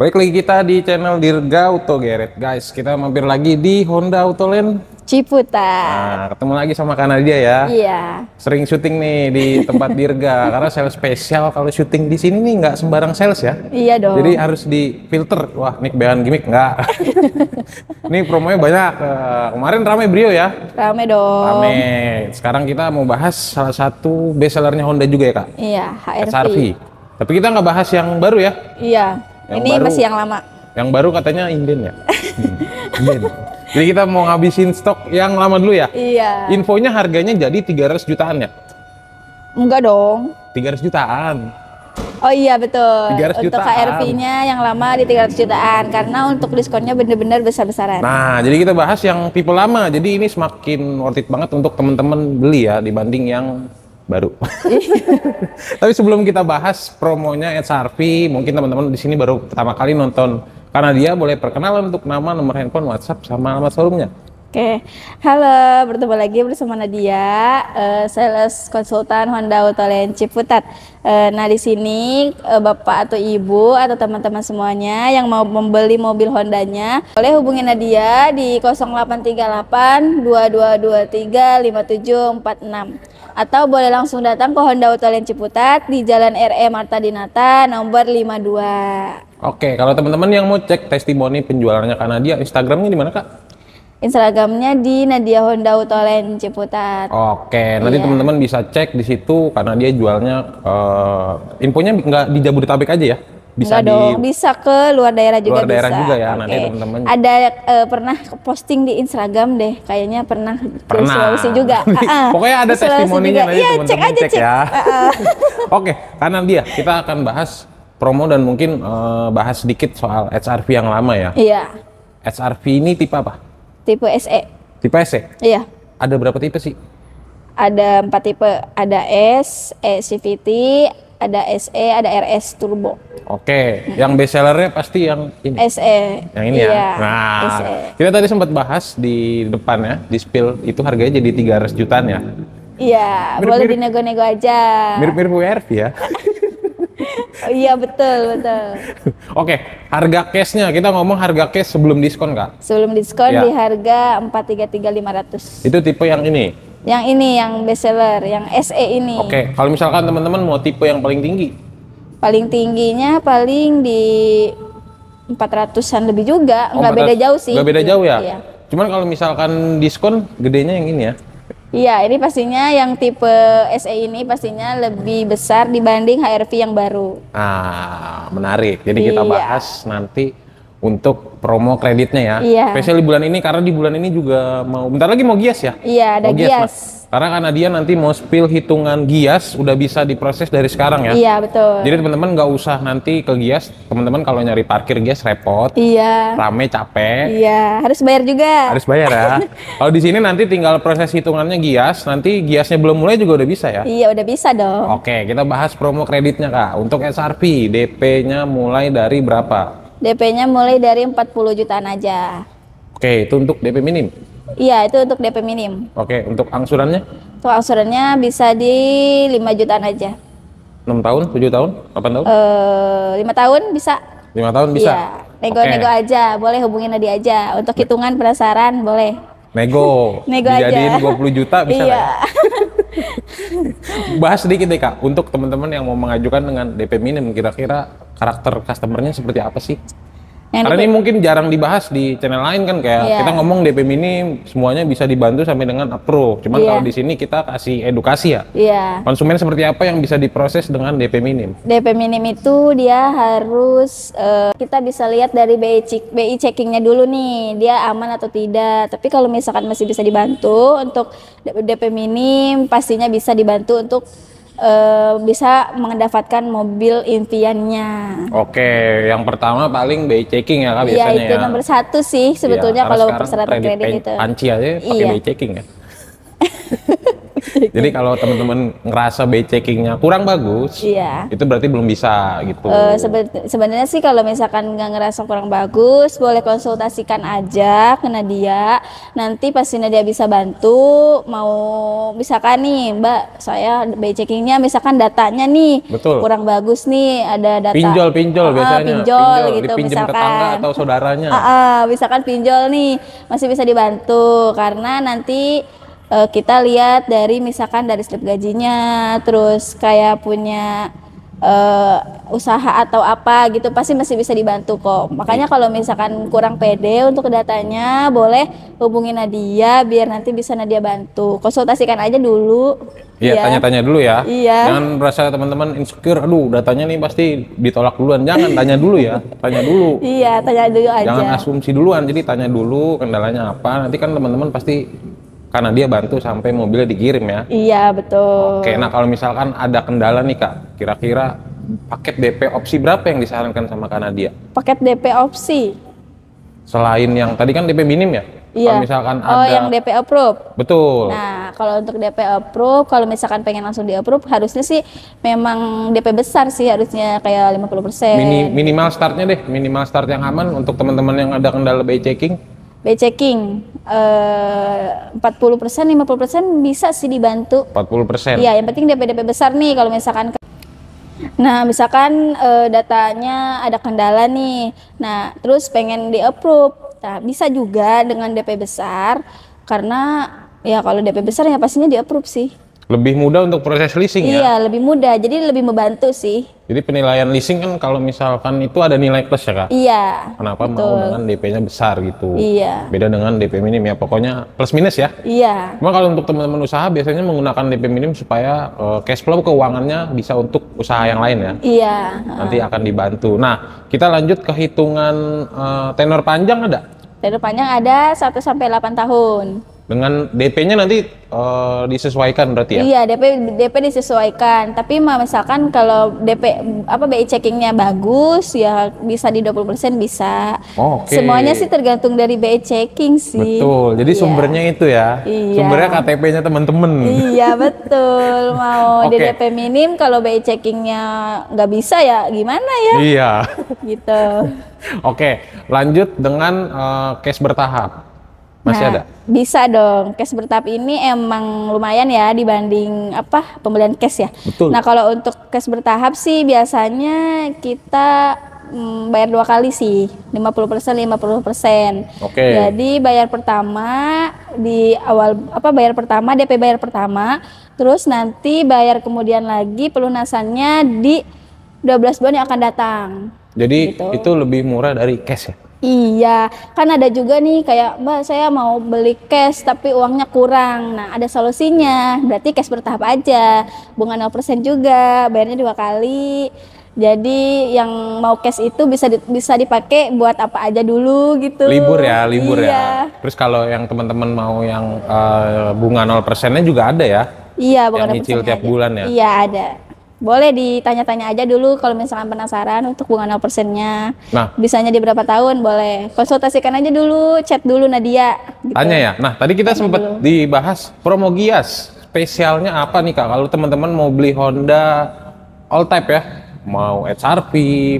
Balik lagi kita di channel Dirga Auto Geret, guys. Kita mampir lagi di Honda Autoland Ciputat. Nah, ketemu lagi sama Kak Nadia ya. Iya. Sering syuting nih di tempat Dirga karena sales spesial kalau syuting di sini nih nggak sembarang sales ya. Iya dong. Jadi harus difilter. Wah, nih kebanyakan gimmick nggak. Ini promonya banyak. Kemarin rame Brio ya. Rame dong. Rame. Sekarang kita mau bahas salah satu best sellernya Honda juga ya Kak. Iya, HRV. HRV. Tapi kita nggak bahas yang baru ya. Iya. Yang Ini baru, masih yang lama. Yang baru katanya inden ya. Inden. Jadi kita mau ngabisin stok yang lama dulu ya. Iya. Infonya harganya jadi 300 jutaan ya. Enggak dong. 300 jutaan. Oh iya betul. 300 Untuk jutaan. HRV-nya yang lama di 300 jutaan karena untuk diskonnya bener-bener besar-besaran. Nah, jadi kita bahas yang tipe lama. Jadi ini semakin worth it banget untuk teman-teman beli ya dibanding yang baru. Tapi sebelum kita bahas promonya HRV, mungkin teman-teman di sini baru pertama kali nonton, karena dia boleh perkenalan untuk nama, nomor handphone, WhatsApp, sama alamat showroomnya. Oke, halo, bertemu lagi bersama Nadia, sales konsultan Honda Autoland Ciputat. Nah di sini bapak atau ibu atau teman-teman semuanya yang mau membeli mobil Hondanya, boleh hubungi Nadia di 0838 2223 5746 atau boleh langsung datang ke Honda Autoland Ciputat di Jalan RE Marta Dinata nomor 52. Oke, kalau teman-teman yang mau cek testimoni penjualannya Kak Nadia, Instagramnya di mana Kak? Instagramnya di Nadia Honda Autoland Ciputat. Oke, nanti Iya. teman-teman bisa cek di situ karena dia jualnya infonya nggak di Jabodetabek aja ya. Bisa Enggak dong, bisa ke luar daerah juga luar daerah bisa. juga ya, Oke. nanti teman-teman. Ada pernah posting di Instagram deh, kayaknya pernah ke Pernah. Sulawesi juga. Pokoknya ada Ke Sulawesi testimoninya juga. nanti Iya, teman-teman cek aja cek. ya. Oke, karena dia kita akan bahas promo dan mungkin bahas sedikit soal HRV yang lama ya. Iya, HRV ini tipe apa? tipe SE. Tipe SE. Iya, Ada berapa tipe sih? ada 4 tipe. Ada S, E CVT, ada SE, ada RS Turbo. Oke, yang best sellernya pasti yang ini. SE. Yang ini Iya, ya. Nah, SE. kita tadi sempat bahas di depan ya, di spill itu harganya jadi 300 jutaan ya. Iya, boleh Mirip-mirip. dinego-nego aja. Mirip-mirip WRV ya. Oh, iya betul, betul. Oke, harga cashnya kita ngomong harga cash sebelum diskon Kak. Sebelum diskon Ya. di harga 433.500. Itu tipe yang ini. Yang ini yang best seller, yang SE ini. Oke, kalau misalkan teman-teman mau tipe yang paling tinggi, Paling tingginya paling di 400-an lebih juga, nggak beda jauh sih. Nggak beda jauh ya? Iya. Cuman kalau misalkan diskon, gedenya yang ini ya. Iya, ini pastinya yang tipe SE ini pastinya lebih besar dibanding HRV yang baru. Ah, menarik. Jadi kita Iya. bahas nanti untuk promo kreditnya ya. Iya. Spesial di bulan ini karena di bulan ini juga mau bentar lagi mau gias ya. Iya, ada Mau gias. Mas. Karena dia nanti mau spill hitungan gias udah bisa diproses dari sekarang ya. Iya, betul. Jadi teman-teman nggak usah nanti ke gias. Teman-teman kalau nyari parkir gias repot, Iya. rame, capek. Iya, harus bayar juga. Harus bayar ya. Kalau di sini nanti tinggal proses hitungannya gias, nanti giasnya belum mulai juga udah bisa ya. Iya, udah bisa dong. Oke, kita bahas promo kreditnya Kak. Untuk SRV, DP-nya mulai dari berapa? DP-nya mulai dari 40 jutaan aja. Oke, itu untuk DP minim. Iya, itu untuk DP minim. Oke, untuk angsurannya Tuh angsurannya bisa di 5 jutaan aja. 6 tahun, 7 tahun, 8 tahun? 5 tahun bisa. 5 tahun bisa? Iya, nego-nego Oke. aja, boleh hubungin Nadia aja. Untuk hitungan penasaran boleh. Nego, Nego aja. dijadiin 20 juta bisa Iya. lah ya? Bahas sedikit deh Kak, untuk teman-teman yang mau mengajukan dengan DP minim, kira-kira karakter customernya seperti apa sih? Yang Karena DP ini mungkin jarang dibahas di channel lain kan, kayak Iya. kita ngomong DP minim semuanya bisa dibantu sampai dengan approve. Cuman Iya. kalau di sini kita kasih edukasi ya. Iya. Konsumen seperti apa yang bisa diproses dengan DP minim? DP minim itu dia harus kita bisa lihat dari BI checkingnya dulu nih, dia aman atau tidak. Tapi kalau misalkan masih bisa dibantu untuk DP minim, pastinya bisa dibantu untuk bisa mendapatkan mobil impiannya. Oke, yang pertama paling BI checking ya Kak Iya, biasanya itu ya. nomor 1 sih sebetulnya Iya, karena kalau sekarang persyaratan kredit itu. panci aja pakai Iya. BI checking ya. checking. Jadi kalau teman-teman ngerasa BI checkingnya kurang bagus, Iya. itu berarti belum bisa gitu. Sebenarnya sih kalau misalkan nggak ngerasa kurang bagus, boleh konsultasikan aja ke Nadia. Nanti pasti Nadia bisa bantu. Mau misalkan nih, Mbak, saya BI checkingnya misalkan datanya nih Betul. kurang bagus nih, ada data Pinjol biasanya. pinjol gitu dipinjam misalkan. tetangga atau saudaranya. Misalkan pinjol nih masih bisa dibantu karena nanti kita lihat dari misalkan dari slip gajinya, terus kayak punya usaha atau apa gitu pasti masih bisa dibantu kok. Makanya kalau misalkan kurang pede untuk datanya boleh hubungi Nadia biar nanti bisa Nadia bantu. Konsultasikan aja dulu. Iya, tanya-tanya dulu ya. Iya. Jangan merasa teman-teman insecure, aduh datanya nih pasti ditolak duluan. Jangan, tanya dulu ya. Tanya dulu. Iya, tanya dulu aja. Jangan asumsi duluan, jadi tanya dulu kendalanya apa. Nanti kan teman-teman pasti karena dia bantu sampai mobilnya dikirim ya. Iya, betul. Oke, nah kalau misalkan ada kendala nih Kak, kira-kira paket DP opsi berapa yang disarankan sama Kak Nadia? Paket DP opsi. Selain yang tadi kan DP minim ya? Iya. Kalau misalkan Oh, ada yang DP approve. Betul. Nah, kalau untuk DP approve, kalau misalkan pengen langsung di approve, harusnya sih memang DP besar sih, harusnya kayak 50%. Minimal startnya deh, minimal start yang aman untuk teman-teman yang ada kendala BI checking. BI checking 40%, 50% bisa sih dibantu. 40%. Iya, yang penting DP besar nih kalau misalkan. Nah, misalkan datanya ada kendala nih. Nah, terus pengen di-approve. Nah, bisa juga dengan DP besar karena ya kalau DP besar ya pastinya di-approve sih. Lebih mudah untuk proses leasing ya? Iya, lebih mudah. Jadi lebih membantu sih. Jadi penilaian leasing kan kalau misalkan itu ada nilai plus ya Kak? Iya. Kenapa betul. mau dengan DP-nya besar gitu? Iya. Beda dengan DP minim ya, pokoknya plus minus ya? Iya. Cuma kalau untuk teman-teman usaha biasanya menggunakan DP minim supaya cash flow keuangannya bisa untuk usaha yang lain ya? Iya. Nanti akan dibantu. Nah, kita lanjut ke hitungan tenor panjang ada? Tenor panjang ada 1 sampai 8 tahun. Dengan DP-nya nanti disesuaikan berarti ya? Iya, DP disesuaikan. Tapi misalkan kalau DP BI checkingnya bagus ya bisa di 20% bisa. Oke. Semuanya sih tergantung dari BI checking sih. Betul. Jadi Iya. sumbernya itu ya. Iya. Sumbernya KTP-nya teman-teman. Iya, betul. Mau di Oke. DP minim kalau BI checkingnya nggak bisa ya gimana ya? Iya. Gitu. Oke, lanjut dengan cash bertahap. Masih ada? Bisa dong. Cash bertahap ini emang lumayan ya dibanding pembelian cash ya. Betul. Nah, kalau untuk cash bertahap sih biasanya kita bayar 2 kali sih, 50%, 50%. Oke. Jadi bayar pertama di awal bayar pertama, DP bayar pertama, terus nanti bayar kemudian lagi pelunasannya di 12 bulan yang akan datang. Jadi Gitu. itu lebih murah dari cash ya? Iya, kan ada juga nih kayak Mbak saya mau beli cash tapi uangnya kurang. Nah, ada solusinya. Berarti cash bertahap aja. Bunga 0% juga, bayarnya 2 kali. Jadi yang mau cash itu bisa dipakai buat apa aja dulu gitu. Libur ya. Iya. Terus kalau yang teman-teman mau yang bunga 0%-nya juga ada ya? Iya, bukan Yang nyicil tiap bulan ya? Iya, ada. Boleh ditanya-tanya aja dulu kalau misalkan penasaran untuk bunga 0%-nya. Nah, Bisanya di berapa tahun boleh. Konsultasikan aja dulu, chat dulu Nadia. Gitu. tanya ya. Nah, tadi kita sempat dibahas promo Gias. Spesialnya apa nih Kak? Kalau teman-teman mau beli Honda all type ya, mau HRV,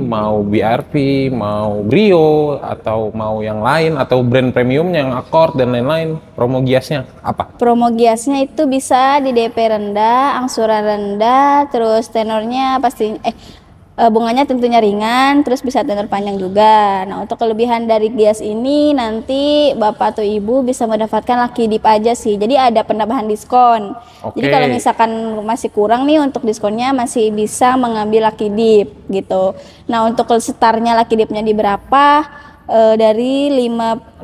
mau BRV, mau Brio, atau mau yang lain, atau brand premiumnya yang Accord dan lain-lain, promo Giasnya apa? Promo Giasnya itu bisa di DP rendah, angsuran rendah, terus tenornya pasti bunganya tentunya ringan, terus bisa tenor panjang juga. Nah, untuk kelebihan dari Gias ini nanti Bapak atau Ibu bisa mendapatkan Lucky Dip aja sih. Jadi ada penambahan diskon. Oke. Jadi kalau misalkan masih kurang nih untuk diskonnya masih bisa mengambil Lucky Dip gitu. Nah, untuk startnya Lucky Dipnya di berapa? Dari 500.000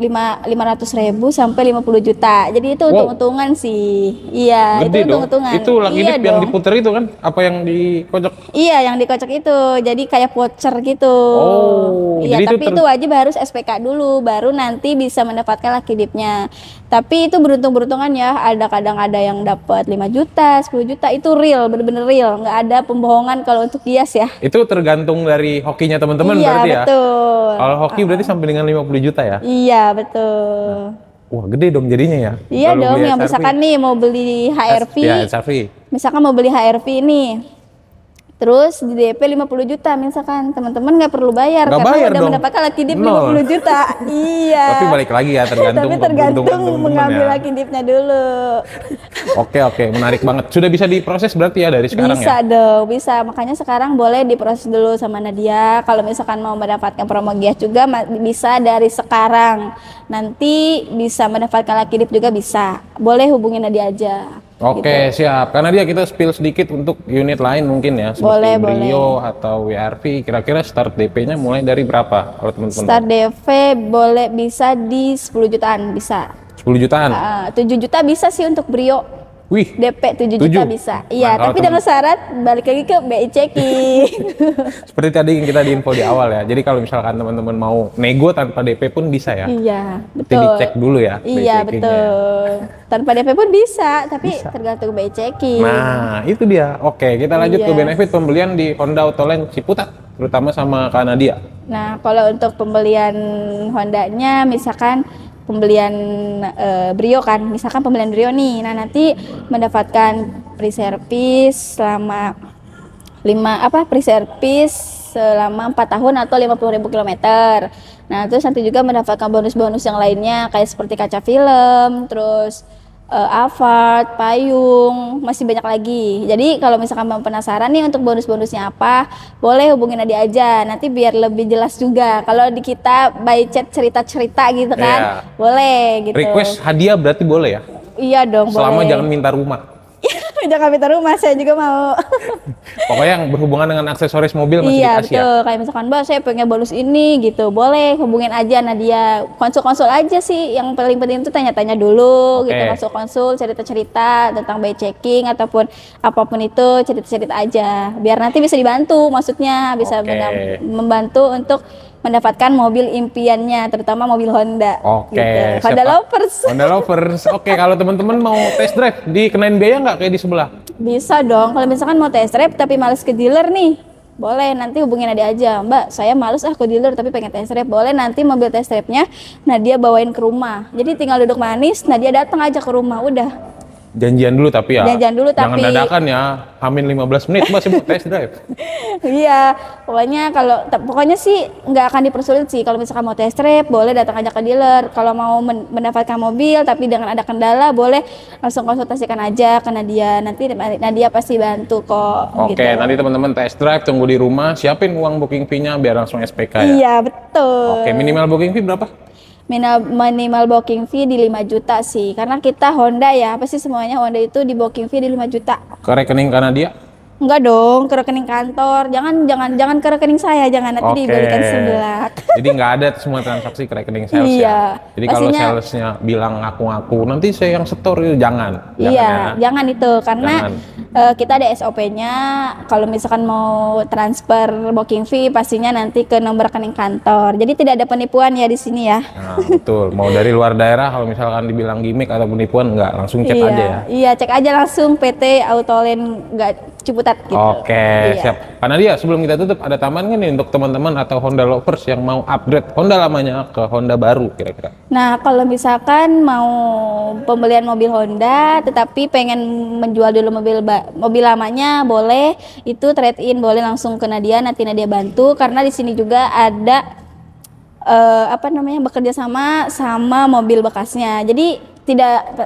sampai 50 juta. Jadi itu untung-untungan sih. Iya, Gede itu dong. untung-untungan. Itu Lucky Iya Dip yang dong. diputer itu kan? Apa yang dikocok? Iya, yang dikocok itu. Jadi kayak voucher gitu. Oh, iya, jadi itu tapi itu wajib harus SPK dulu baru nanti bisa mendapatkan Lucky Dip-nya. Tapi itu beruntung-beruntungan ya. Ada kadang ada yang dapat 5 juta, 10 juta. Itu real, bener-bener real. Nggak ada pembohongan kalau untuk Gias ya. Itu tergantung dari hokinya teman-teman Iya, berarti ya? betul. Kalau hoki berarti sampai dengan 50 juta ya? Iya, betul. Wah, gede dong jadinya ya. Iya Kalau dong, beli yang SRV. misalkan nih mau beli HRV, Ya, SRV. misalkan mau beli HRV nih, terus di DP 50 juta misalkan, teman-teman nggak perlu bayar Nggak karena bayar udah dong. mendapatkan Lucky Dip Nol. 50 juta. Iya. Tapi balik lagi ya, tergantung Tapi tergantung keberuntungan teman-teman mengambil ya. Lucky Dip-nya dulu. Oke, menarik banget. Sudah bisa diproses berarti ya dari sekarang Bisa ya? dong, bisa. Makanya sekarang boleh diproses dulu sama Nadia. Kalau misalkan mau mendapatkan promo gias juga bisa dari sekarang. Nanti bisa mendapatkan Lucky Dip juga bisa. Boleh hubungin Nadia aja. Oke, Gitu. siap. Karena dia kita spill sedikit untuk unit lain mungkin ya, seperti Boleh, Brio atau WRV. Kira-kira start DP-nya mulai dari berapa kalau teman-teman? Start DP boleh bisa di 10 jutaan bisa. 10 jutaan. 7 juta bisa sih untuk Brio. Wih, DP 7 juta 7? bisa. Iya, Nah, kalau tapi dengan syarat balik lagi ke BI checking. seperti tadi yang kita di info di awal ya. Jadi kalau misalkan teman-teman mau nego tanpa DP pun bisa ya. Iya, Nanti betul. dicek dulu ya. BI Iya, checkingnya. betul. Tanpa DP pun bisa, tapi tergantung BI checking. Nah, itu dia. Oke, kita lanjut ke Iya. benefit pembelian di Honda Autoland Ciputat, terutama sama Kak Nadia. Nah, kalau untuk pembelian Hondanya, misalkan pembelian Brio kan, misalkan pembelian Brio nih, nah nanti mendapatkan free service selama free service selama 4 tahun atau 50.000 kilometer. Nah, terus nanti juga mendapatkan bonus-bonus yang lainnya kayak seperti kaca film, terus Alphard, payung, masih banyak lagi. Jadi kalau misalkan mau penasaran nih untuk bonus-bonusnya apa, boleh hubungin Nadia aja. Nanti biar lebih jelas juga. Kalau di kita by chat cerita-cerita gitu kan, Iya. boleh gitu. Request hadiah berarti boleh ya? Iya dong, Selama boleh. jangan minta rumah. Jangan minta rumah, saya juga mau. Pokoknya yang berhubungan dengan aksesoris mobil masih Iya dikasih ya? betul, kayak misalkan Mbak saya pengen bonus ini gitu, boleh hubungin aja Nadia, konsul-konsul aja sih, yang paling penting itu tanya-tanya dulu Oke. gitu, konsul-konsul, cerita-cerita tentang by checking ataupun apapun itu, cerita-cerita aja, biar nanti bisa dibantu, maksudnya bisa Oke. membantu untuk mendapatkan mobil impiannya, terutama mobil Honda. Oke, gitu. siap, Honda Pak. lovers. Honda Lovers. Oke, kalau teman-teman mau test drive, dikenain biaya nggak kayak di sebelah? Bisa dong, kalau misalkan mau test drive tapi males ke dealer nih, boleh nanti hubungin Nadia aja. Mbak, saya males ke dealer tapi pengen test drive. Boleh nanti mobil test drive-nya Nadia bawain ke rumah. Jadi tinggal duduk manis, Nadia datang aja ke rumah, udah. Janjian dulu tapi ya. Janjian dulu Jangan tapi- dadakan ya. Hamin 15 menit masih mau test drive. Iya, pokoknya sih nggak akan dipersulit sih. Kalau misalkan mau test drive, boleh datang aja ke dealer. Kalau mau mendapatkan mobil tapi dengan ada kendala, boleh langsung konsultasikan aja ke Nadia. Nanti Nadia pasti bantu kok. Oke, gitu. nanti teman-teman test drive, tunggu di rumah, siapin uang booking fee-nya biar langsung SPK ya. Iya, betul. Oke, minimal booking fee berapa? Minimal booking fee di 5 juta sih, karena kita Honda ya, apa sih semuanya Honda itu di booking fee di 5 juta. Ke rekening Kanadia? Enggak dong, ke rekening kantor, jangan ke rekening saya, jangan nanti Oke. dibalikan sebelah. Jadi nggak ada semua transaksi ke rekening sales Iya. ya? Jadi kalau Pastinya- salesnya bilang ngaku-ngaku, nanti saya yang setor itu jangan. Iya, ya. jangan itu, karena Jangan. kita ada SOP-nya, kalau misalkan mau transfer booking fee pastinya nanti ke nomor rekening kantor. Jadi tidak ada penipuan ya di sini ya. Nah, betul. Mau dari luar daerah kalau misalkan dibilang gimmick atau penipuan nggak, langsung cek Iya, aja ya. iya, cek aja langsung PT Autoland nggak Ciputat gitu. Oke, Iya. siap. Pak Nadia, sebelum kita tutup, ada tambahan nggak nih untuk teman-teman atau Honda lovers yang mau upgrade Honda lamanya ke Honda baru kira-kira? Nah, kalau misalkan mau pembelian mobil Honda, tetapi pengen menjual dulu mobil lamanya, boleh. Itu trade in, boleh langsung ke Nadia, nanti Nadia bantu. Karena di sini juga ada bekerja sama mobil bekasnya. Jadi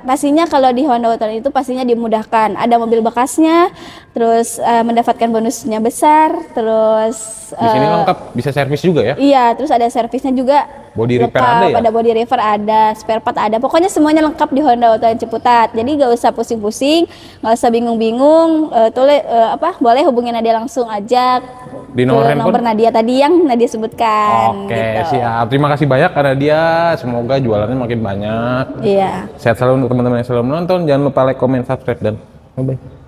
pastinya kalau di Honda Autoland itu pastinya dimudahkan. Ada mobil bekasnya, terus mendapatkan bonusnya besar, terus Di sini lengkap, bisa servis juga ya? iya, terus ada servisnya juga. Body repair lengkap, ada ya? Ada body repair, ada spare part ada. Pokoknya semuanya lengkap di Honda Autoland Ciputat. Jadi gak usah pusing-pusing, gak usah bingung-bingung. Boleh hubungin Nadia langsung aja Di nomor ke handphone? nomor Nadia tadi yang Nadia sebutkan. Oke, gitu. siap. Terima kasih banyak karena dia. Semoga jualannya makin banyak. Iya. Sehat selalu untuk teman-teman yang selalu menonton. Jangan lupa like, comment, subscribe, dan bye-bye.